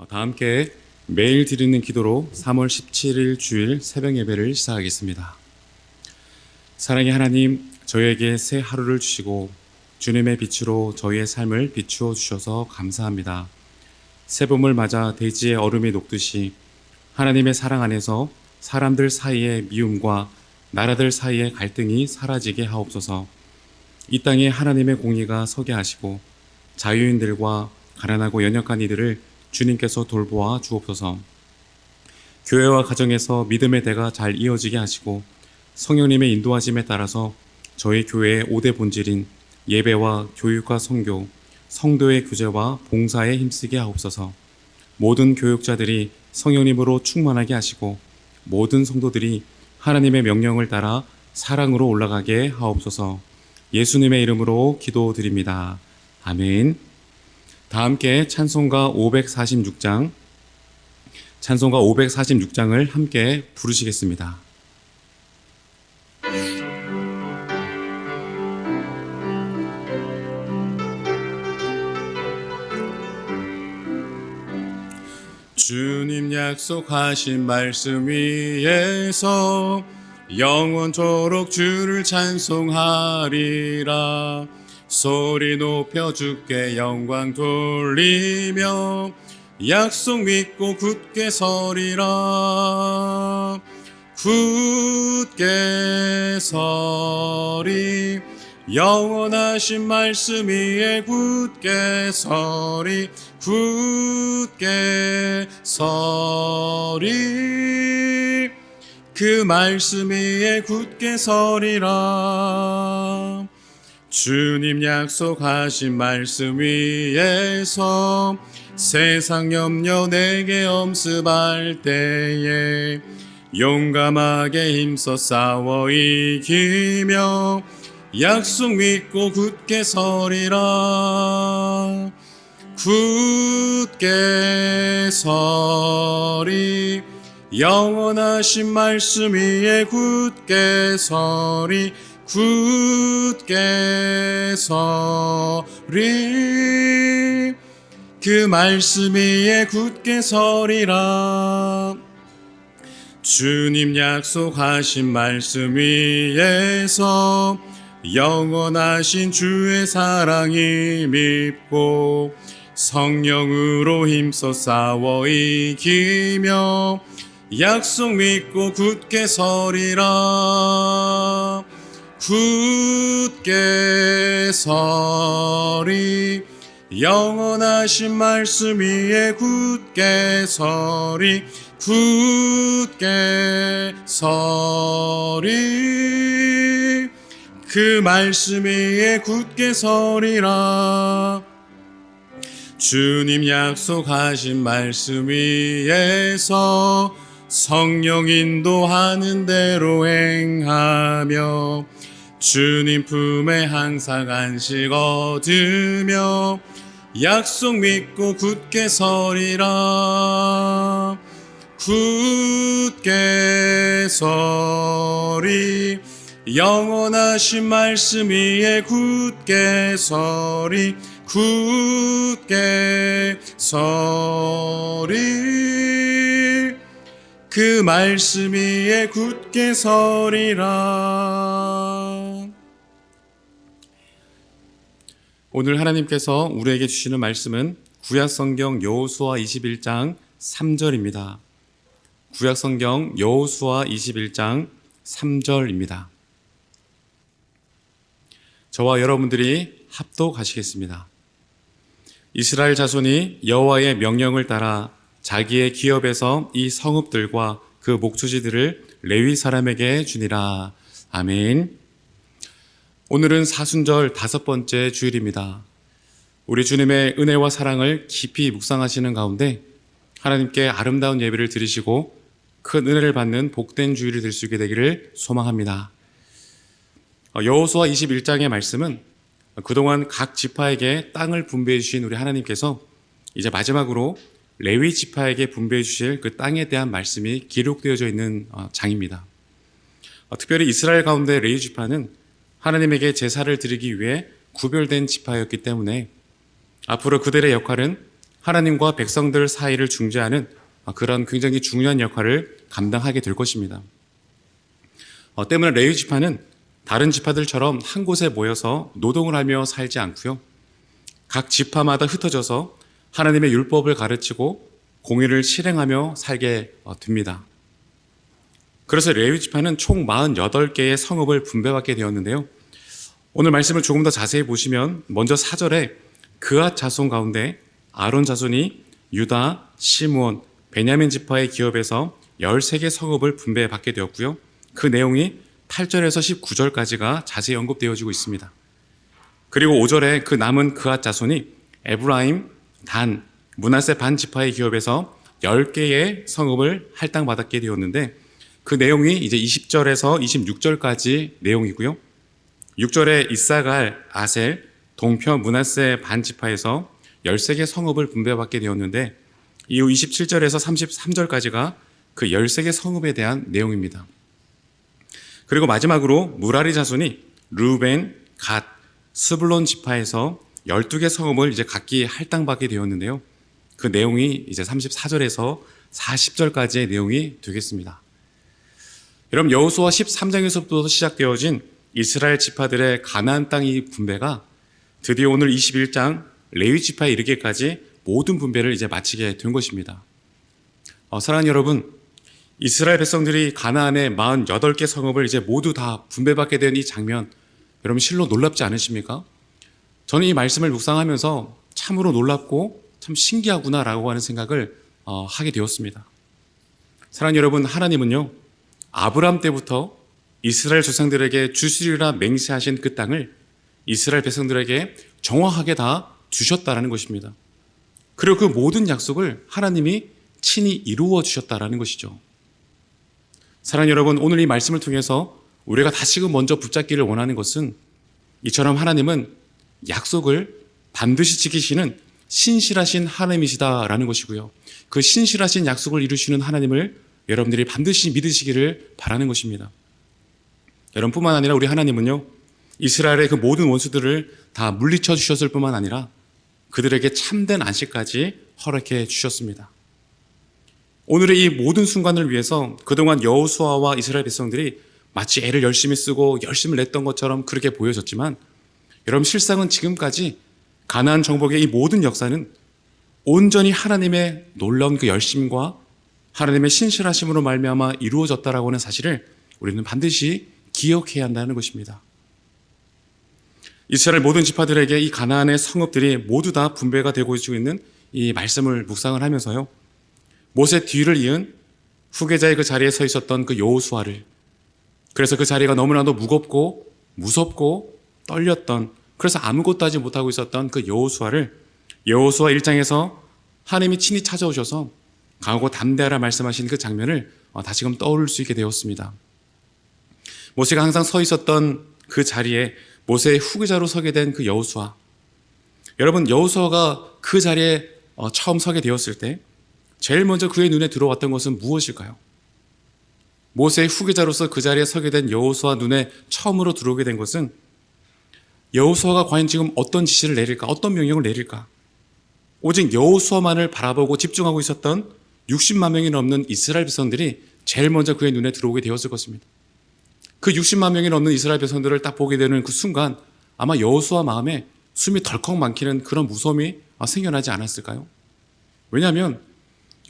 다 함께 매일 드리는 기도로 3월 17일 주일 새벽 예배를 시작하겠습니다. 사랑의 하나님, 저희에게 새 하루를 주시고 주님의 빛으로 저희의 삶을 비추어 주셔서 감사합니다. 새봄을 맞아 대지의 얼음이 녹듯이 하나님의 사랑 안에서 사람들 사이의 미움과 나라들 사이의 갈등이 사라지게 하옵소서. 이 땅에 하나님의 공의가 서게 하시고 자유인들과 가난하고 연약한 이들을 주님께서 돌보아 주옵소서. 교회와 가정에서 믿음의 대가 잘 이어지게 하시고 성령님의 인도하심에 따라서 저희 교회의 5대 본질인 예배와 교육과 선교, 성도의 교제와 봉사에 힘쓰게 하옵소서. 모든 교육자들이 성령님으로 충만하게 하시고 모든 성도들이 하나님의 명령을 따라 사랑으로 올라가게 하옵소서. 예수님의 이름으로 기도드립니다. 아멘. 다 함께 찬송가 546장을 함께 부르시겠습니다. 주님 약속하신 말씀 위에서 영원토록 주를 찬송하리라. 소리 높여 주께 영광 돌리며 약속 믿고 굳게 서리라. 굳게 서리, 영원하신 말씀 위에 굳게 서리. 굳게 서리, 그 말씀 위에 굳게 서리라. 주님 약속하신 말씀 위에서 세상 염려 내게 엄습할 때에 용감하게 힘써 싸워 이기며 약속 믿고 굳게 서리라. 굳게 서리, 영원하신 말씀 위에 굳게 서리. 굳게 서리, 그 말씀 위에 굳게 서리라. 주님 약속하신 말씀 위에서 영원하신 주의 사랑이 밉고 성령으로 힘써 싸워 이기며 약속 믿고 굳게 서리라. 굳게 서리, 영원하신 말씀 위에 굳게 서리. 굳게 서리, 그 말씀 위에 굳게 서리라. 주님 약속하신 말씀 위에서 성령 인도하는 대로 행하며 주님 품에 항상 안식 얻으며 약속 믿고 굳게 서리라. 굳게 서리, 영원하신 말씀 위에 굳게 서리. 굳게 서리, 그 말씀 위에 굳게 서리라. 오늘 하나님께서 우리에게 주시는 말씀은 구약성경 여호수아 21장 3절입니다. 구약성경 여호수아 21장 3절입니다. 저와 여러분들이 합독하시겠습니다. 이스라엘 자손이 여호와의 명령을 따라 자기의 기업에서 이 성읍들과 그 목초지들을 레위 사람에게 주니라. 아멘. 오늘은 사순절 5번째 주일입니다. 우리 주님의 은혜와 사랑을 깊이 묵상하시는 가운데 하나님께 아름다운 예배를 드리시고 큰 은혜를 받는 복된 주일이 될 수 있게 되기를 소망합니다. 여호수아 21장의 말씀은 그동안 각 지파에게 땅을 분배해 주신 우리 하나님께서 이제 마지막으로 레위 지파에게 분배해 주실 그 땅에 대한 말씀이 기록되어져 있는 장입니다. 특별히 이스라엘 가운데 레위 지파는 하나님에게 제사를 드리기 위해 구별된 지파였기 때문에 앞으로 그들의 역할은 하나님과 백성들 사이를 중재하는 그런 굉장히 중요한 역할을 감당하게 될 것입니다. 때문에 레위 지파는 다른 지파들처럼 한 곳에 모여서 노동을 하며 살지 않고요. 각 지파마다 흩어져서 하나님의 율법을 가르치고 공의를 실행하며 살게 됩니다. 그래서 레위 지파는 총 48개의 성읍을 분배받게 되었는데요. 오늘 말씀을 조금 더 자세히 보시면 먼저 4절에 그앗 자손 가운데 아론 자손이 유다, 시므온, 베냐민 지파의 기업에서 13개 성읍을 분배받게 되었고요. 그 내용이 8절에서 19절까지가 자세히 언급되어지고 있습니다. 그리고 5절에 그 남은 그앗 자손이 에브라임, 단, 므낫세 반 지파의 기업에서 10개의 성읍을 할당받게 되었는데 그 내용이 이제 20절에서 26절까지 내용이고요. 6절에 이사갈, 아셀, 동표 므낫세 반 지파에서 13개 성읍을 분배받게 되었는데 이후 27절에서 33절까지가 그 13개 성읍에 대한 내용입니다. 그리고 마지막으로 무라리 자손이 르우벤, 갓, 스불론 지파에서 12개 성읍을 이제 각기 할당받게 되었는데요. 그 내용이 이제 34절에서 40절까지의 내용이 되겠습니다. 여러분, 여호수아 13장에서부터 시작되어진 이스라엘 지파들의 가나안 땅의 분배가 드디어 오늘 21장 레위 지파에 이르기까지 모든 분배를 이제 마치게 된 것입니다. 사랑하는 여러분, 이스라엘 백성들이 가나안의 48개 성읍을 이제 모두 다 분배받게 된 이 장면, 여러분 실로 놀랍지 않으십니까? 저는 이 말씀을 묵상하면서 참으로 놀랍고 참 신기하구나라고 하는 생각을 하게 되었습니다. 사랑하는 여러분, 하나님은요, 아브라함 때부터 이스라엘 조상들에게 주시리라 맹세하신 그 땅을 이스라엘 백성들에게 정확하게 다 주셨다라는 것입니다. 그리고 그 모든 약속을 하나님이 친히 이루어 주셨다라는 것이죠. 사랑하는 여러분, 오늘 이 말씀을 통해서 우리가 다시금 먼저 붙잡기를 원하는 것은 이처럼 하나님은 약속을 반드시 지키시는 신실하신 하나님이시다라는 것이고요. 그 신실하신 약속을 이루시는 하나님을 여러분들이 반드시 믿으시기를 바라는 것입니다. 여러분뿐만 아니라 우리 하나님은요, 이스라엘의 그 모든 원수들을 다 물리쳐 주셨을 뿐만 아니라 그들에게 참된 안식까지 허락해 주셨습니다. 오늘의 이 모든 순간을 위해서 그동안 여호수아와 이스라엘 백성들이 마치 애를 열심히 쓰고 열심을 냈던 것처럼 그렇게 보여졌지만 여러분, 실상은 지금까지 가나안 정복의 이 모든 역사는 온전히 하나님의 놀라운 그 열심과 하나님의 신실하심으로 말미암아 이루어졌다라고 하는 사실을 우리는 반드시 기억해야 한다는 것입니다. 이스라엘 모든 지파들에게 이 가나안의 성읍들이 모두 다 분배가 되고 있는 이 말씀을 묵상을 하면서요, 모세 뒤를 이은 후계자의 그 자리에 서 있었던 그 여호수아를, 그래서 그 자리가 너무나도 무겁고 무섭고 떨렸던, 그래서 아무것도 하지 못하고 있었던 그 여호수아를 여호수아 1장에서 하나님이 친히 찾아오셔서 강하고 담대하라 말씀하신 그 장면을 다시금 떠올릴 수 있게 되었습니다. 모세가 항상 서 있었던 그 자리에 모세의 후계자로 서게 된 그 여호수아, 여러분, 여호수아가 그 자리에 처음 서게 되었을 때 제일 먼저 그의 눈에 들어왔던 것은 무엇일까요? 모세의 후계자로서 그 자리에 서게 된 여호수아 눈에 처음으로 들어오게 된 것은 여호수아가 과연 지금 어떤 지시를 내릴까, 어떤 명령을 내릴까, 오직 여호수아만을 바라보고 집중하고 있었던 60만 명이 넘는 이스라엘 백성들이 제일 먼저 그의 눈에 들어오게 되었을 것입니다. 그 60만 명이 넘는 이스라엘 백성들을 딱 보게 되는 그 순간 아마 여호수아 마음에 숨이 덜컥 막히는 그런 무서움이 생겨나지 않았을까요? 왜냐하면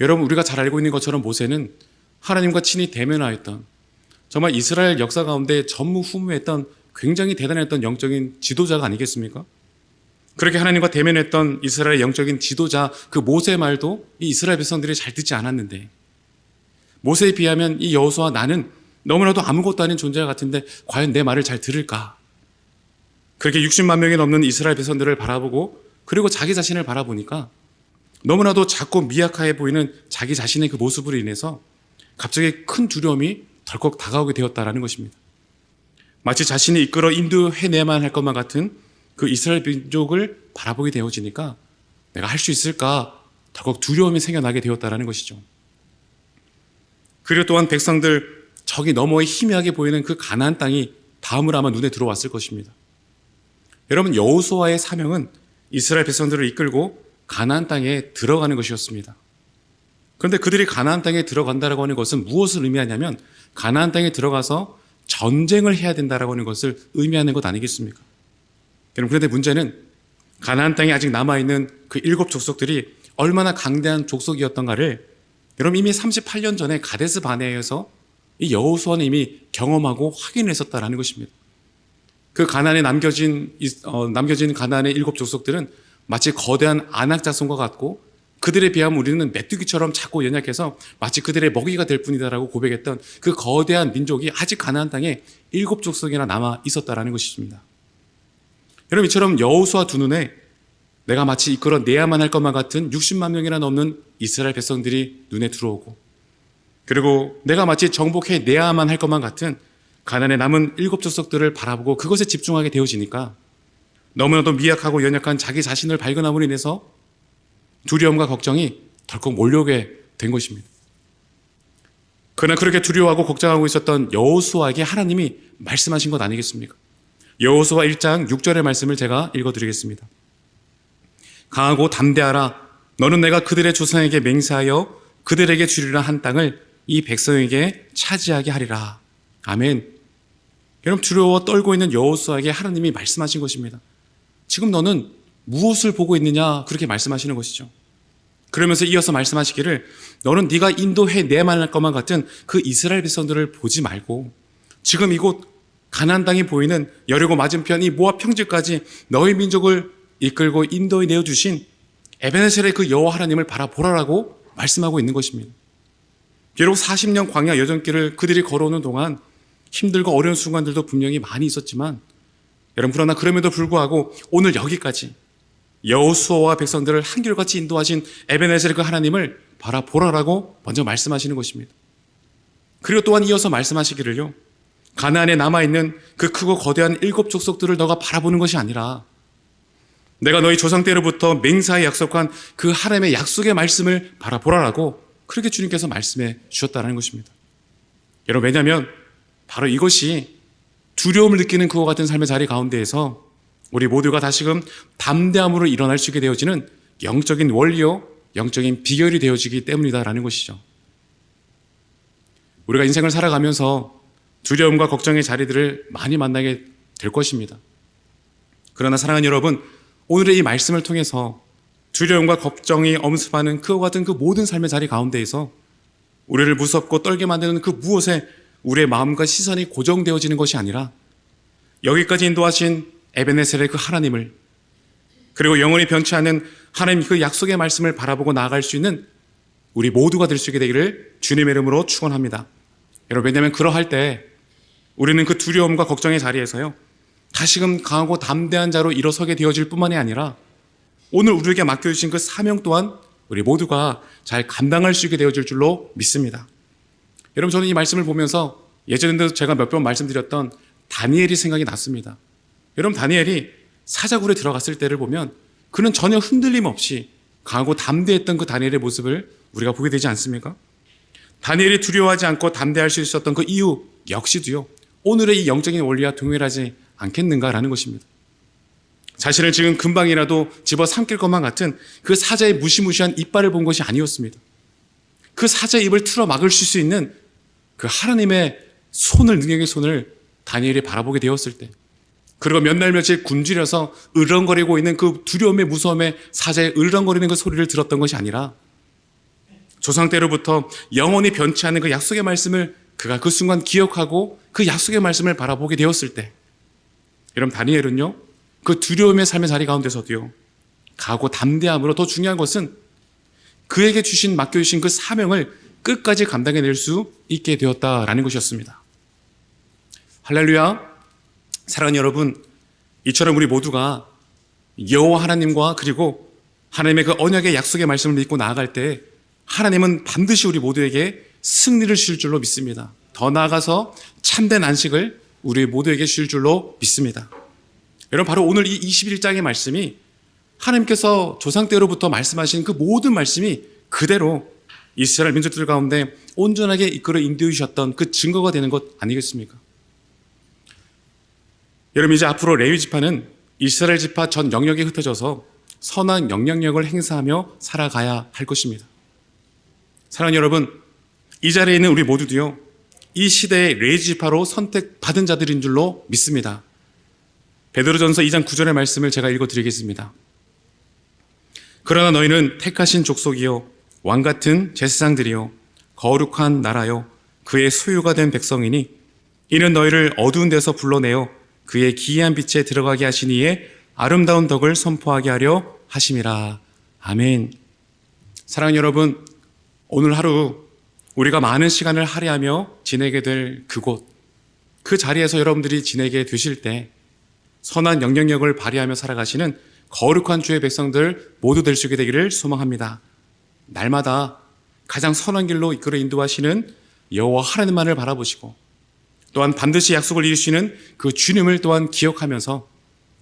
여러분, 우리가 잘 알고 있는 것처럼 모세는 하나님과 친히 대면하였던, 정말 이스라엘 역사 가운데 전무후무했던 굉장히 대단했던 영적인 지도자가 아니겠습니까? 그렇게 하나님과 대면했던 이스라엘 영적인 지도자 그 모세의 말도 이 이스라엘 백성들이 잘 듣지 않았는데, 모세에 비하면 이 여호수아 나는 너무나도 아무것도 아닌 존재 같은데 과연 내 말을 잘 들을까? 그렇게 60만 명이 넘는 이스라엘 백성들을 바라보고 그리고 자기 자신을 바라보니까 너무나도 작고 미약해 보이는 자기 자신의 그 모습으로 인해서 갑자기 큰 두려움이 덜컥 다가오게 되었다라는 것입니다. 마치 자신이 이끌어 인도해내야만 할 것만 같은 그 이스라엘 민족을 바라보게 되어지니까 내가 할 수 있을까 덜컥 두려움이 생겨나게 되었다라는 것이죠. 그리고 또한 백성들 저기 너머에 희미하게 보이는 그 가나안 땅이 다음으로 아마 눈에 들어왔을 것입니다. 여러분, 여호수아의 사명은 이스라엘 백성들을 이끌고 가나안 땅에 들어가는 것이었습니다. 그런데 그들이 가나안 땅에 들어간다라고 하는 것은 무엇을 의미하냐면 가나안 땅에 들어가서 전쟁을 해야 된다라고 하는 것을 의미하는 것 아니겠습니까? 그런데 문제는 가나안 땅에 아직 남아있는 그 7 족속들이 얼마나 강대한 족속이었던가를 여러분 이미 38년 전에 가데스 바네아에서 이 여호수아는 이미 경험하고 확인했었다라는 것입니다. 그 가나안에 남겨진 가나안의 7 족속들은 마치 거대한 아낙 자손과 같고 그들에 비하면 우리는 메뚜기처럼 작고 연약해서 마치 그들의 먹이가 될 뿐이다라고 고백했던 그 거대한 민족이 아직 가나안 땅에 7 족속이나 남아 있었다라는 것입니다. 여러분 이처럼 여호수아 두 눈에 내가 마치 이끌어내야만 할 것만 같은 60만 명이나 넘는 이스라엘 백성들이 눈에 들어오고 그리고 내가 마치 정복해내야만 할 것만 같은 가나안의 남은 7 족속들을 바라보고 그것에 집중하게 되어지니까 너무나도 미약하고 연약한 자기 자신을 발견함으로 인해서 두려움과 걱정이 덜컥 몰려오게 된 것입니다. 그러나 그렇게 두려워하고 걱정하고 있었던 여호수아에게 하나님이 말씀하신 것 아니겠습니까? 여호수아 1장 6절의 말씀을 제가 읽어드리겠습니다. 강하고 담대하라. 너는 내가 그들의 조상에게 맹세하여 그들에게 주리라 한 땅을 이 백성에게 차지하게 하리라. 아멘. 여러분 두려워 떨고 있는 여호수아에게 하나님이 말씀하신 것입니다. 지금 너는 무엇을 보고 있느냐 그렇게 말씀하시는 것이죠. 그러면서 이어서 말씀하시기를 너는 네가 인도해내야만 할 것만 같은 그 이스라엘 백성들을 보지 말고 지금 이곳 가나안 땅이 보이는 여리고 맞은편 이 모압 평지까지 너희 민족을 이끌고 인도해 내어주신 에베네셀의 그 여호와 하나님을 바라보라라고 말씀하고 있는 것입니다. 비록 40년 광야 여정길을 그들이 걸어오는 동안 힘들고 어려운 순간들도 분명히 많이 있었지만 여러분 그러나 그럼에도 불구하고 오늘 여기까지 여호수아와 백성들을 한결같이 인도하신 에베네셀의 그 하나님을 바라보라라고 먼저 말씀하시는 것입니다. 그리고 또한 이어서 말씀하시기를요. 가나안에 남아있는 그 크고 거대한 7 족속들을 너가 바라보는 것이 아니라 내가 너희 조상 때로부터 맹세하여 약속한 그 하나님의 약속의 말씀을 바라보라라고 그렇게 주님께서 말씀해 주셨다는 것입니다. 여러분 왜냐하면 바로 이것이 두려움을 느끼는 그와 같은 삶의 자리 가운데에서 우리 모두가 다시금 담대함으로 일어날 수 있게 되어지는 영적인 원리요 영적인 비결이 되어지기 때문이다라는 것이죠. 우리가 인생을 살아가면서 두려움과 걱정의 자리들을 많이 만나게 될 것입니다. 그러나 사랑하는 여러분, 오늘의 이 말씀을 통해서 두려움과 걱정이 엄습하는 그와 같은 그 모든 삶의 자리 가운데에서 우리를 무섭고 떨게 만드는 그 무엇에 우리의 마음과 시선이 고정되어지는 것이 아니라 여기까지 인도하신 에베네셀의 그 하나님을 그리고 영원히 변치 않는 하나님 그 약속의 말씀을 바라보고 나아갈 수 있는 우리 모두가 될 수 있게 되기를 주님의 이름으로 축원합니다. 여러분 왜냐하면 그러할 때 우리는 그 두려움과 걱정의 자리에서요 다시금 강하고 담대한 자로 일어서게 되어질 뿐만이 아니라 오늘 우리에게 맡겨주신 그 사명 또한 우리 모두가 잘 감당할 수 있게 되어질 줄로 믿습니다. 여러분 저는 이 말씀을 보면서 예전에도 제가 몇 번 말씀드렸던 다니엘이 생각이 났습니다. 여러분 다니엘이 사자굴에 들어갔을 때를 보면 그는 전혀 흔들림 없이 강하고 담대했던 그 다니엘의 모습을 우리가 보게 되지 않습니까? 다니엘이 두려워하지 않고 담대할 수 있었던 그 이유 역시도요 오늘의 이 영적인 원리와 동일하지 않겠는가라는 것입니다. 자신을 지금 금방이라도 집어삼킬 것만 같은 그 사자의 무시무시한 이빨을 본 것이 아니었습니다. 그 사자의 입을 틀어 막을 수 있는 그 하나님의 능력의 손을 다니엘이 바라보게 되었을 때 그리고 몇 날 며칠 굶주려서 으르렁거리고 있는 그 두려움의 무서움에 사자의 으르렁거리는 그 소리를 들었던 것이 아니라 조상 때로부터 영원히 변치 않는 그 약속의 말씀을 그가 그 순간 기억하고 그 약속의 말씀을 바라보게 되었을 때 여러분 다니엘은요 그 두려움의 삶의 자리 가운데서도요 강하고 담대함으로 더 중요한 것은 그에게 맡겨주신 그 사명을 끝까지 감당해낼 수 있게 되었다라는 것이었습니다. 할렐루야. 사랑하는 여러분, 이처럼 우리 모두가 여호와 하나님과 그리고 하나님의 그 언약의 약속의 말씀을 믿고 나아갈 때 하나님은 반드시 우리 모두에게 승리를 주실 줄로 믿습니다. 더 나아가서 참된 안식을 우리 모두에게 주실 줄로 믿습니다. 여러분 바로 오늘 이 21장의 말씀이 하나님께서 조상 때로부터 말씀하신 그 모든 말씀이 그대로 이스라엘 민족들 가운데 온전하게 이끌어 인도해 주셨던 그 증거가 되는 것 아니겠습니까? 여러분 이제 앞으로 레위 지파는 이스라엘 지파 전 영역에 흩어져서 선한 영향력을 행사하며 살아가야 할 것입니다. 사랑하는 여러분, 이 자리에 있는 우리 모두도요, 이 시대의 레지파로 선택받은 자들인 줄로 믿습니다. 베드로전서 2장 9절의 말씀을 제가 읽어드리겠습니다. 그러나 너희는 택하신 족속이요 왕같은 제사장들이요 거룩한 나라요 그의 소유가 된 백성이니 이는 너희를 어두운 데서 불러내어 그의 기이한 빛에 들어가게 하시니에 아름다운 덕을 선포하게 하려 하심이라. 아멘. 사랑하는 여러분, 오늘 하루 우리가 많은 시간을 할애하며 지내게 될 그곳, 그 자리에서 여러분들이 지내게 되실 때 선한 영향력을 발휘하며 살아가시는 거룩한 주의 백성들 모두 될 수 있게 되기를 소망합니다. 날마다 가장 선한 길로 이끌어 인도하시는 여호와 하나님만을 바라보시고 또한 반드시 약속을 이루시는 그 주님을 또한 기억하면서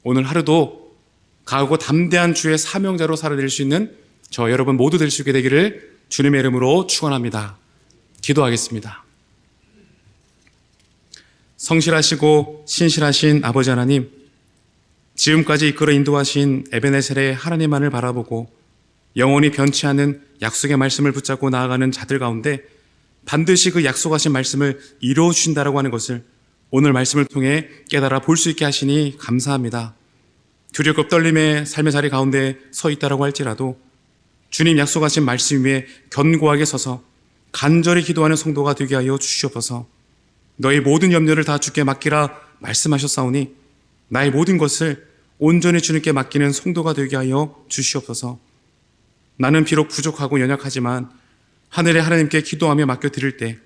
오늘 하루도 강하고 담대한 주의 사명자로 살아낼 수 있는 저 여러분 모두 될 수 있게 되기를 주님의 이름으로 축원합니다. 기도하겠습니다. 성실하시고 신실하신 아버지 하나님, 지금까지 이끌어 인도하신 에베네셀의 하나님만을 바라보고 영원히 변치 않는 약속의 말씀을 붙잡고 나아가는 자들 가운데 반드시 그 약속하신 말씀을 이루어 주신다라고 하는 것을 오늘 말씀을 통해 깨달아 볼 수 있게 하시니 감사합니다. 두렵고 떨림의 삶의 자리 가운데 서 있다라고 할지라도 주님 약속하신 말씀 위에 견고하게 서서 간절히 기도하는 성도가 되게 하여 주시옵소서. 너희 모든 염려를 다 주께 맡기라 말씀하셨사오니 나의 모든 것을 온전히 주님께 맡기는 성도가 되게 하여 주시옵소서. 나는 비록 부족하고 연약하지만 하늘의 하나님께 기도하며 맡겨드릴 때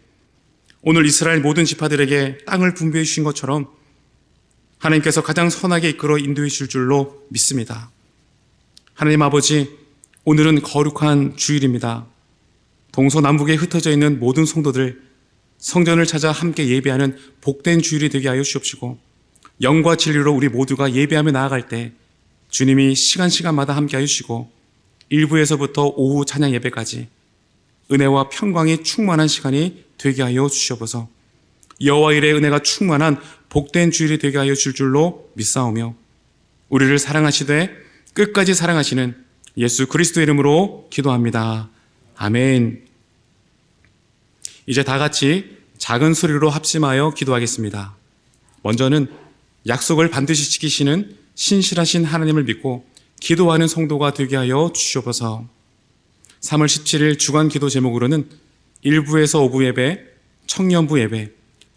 오늘 이스라엘 모든 지파들에게 땅을 분배해 주신 것처럼 하나님께서 가장 선하게 이끌어 인도해 주실 줄로 믿습니다. 하나님 아버지, 오늘은 거룩한 주일입니다. 동서남북에 흩어져 있는 모든 성도들 성전을 찾아 함께 예배하는 복된 주일이 되게 하여 주옵시고 영과 진리로 우리 모두가 예배하며 나아갈 때 주님이 시간마다 함께 하여 주시고 일부에서부터 오후 찬양 예배까지 은혜와 평강이 충만한 시간이 되게 하여 주시옵소서. 여호와 일의 은혜가 충만한 복된 주일이 되게 하여 줄 줄로 믿사오며 우리를 사랑하시되 끝까지 사랑하시는 예수 그리스도의 이름으로 기도합니다. 아멘. 이제 다 같이 작은 소리로 합심하여 기도하겠습니다. 먼저는 약속을 반드시 지키시는 신실하신 하나님을 믿고 기도하는 성도가 되게 하여 주시옵소서. 3월 17일 주간 기도 제목으로는 1부에서 5부 예배, 청년부 예배,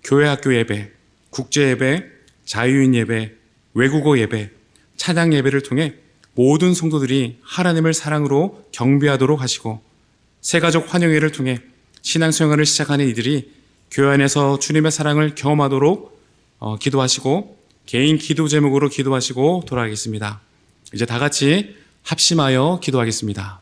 교회 학교 예배, 국제 예배, 자유인 예배, 외국어 예배, 찬양 예배를 통해 모든 성도들이 하나님을 사랑으로 경배하도록 하시고 새가족 환영회를 통해 신앙생활을 시작하는 이들이 교회 안에서 주님의 사랑을 경험하도록 기도하시고 개인 기도 제목으로 기도하시고 돌아가겠습니다. 이제 다 같이 합심하여 기도하겠습니다.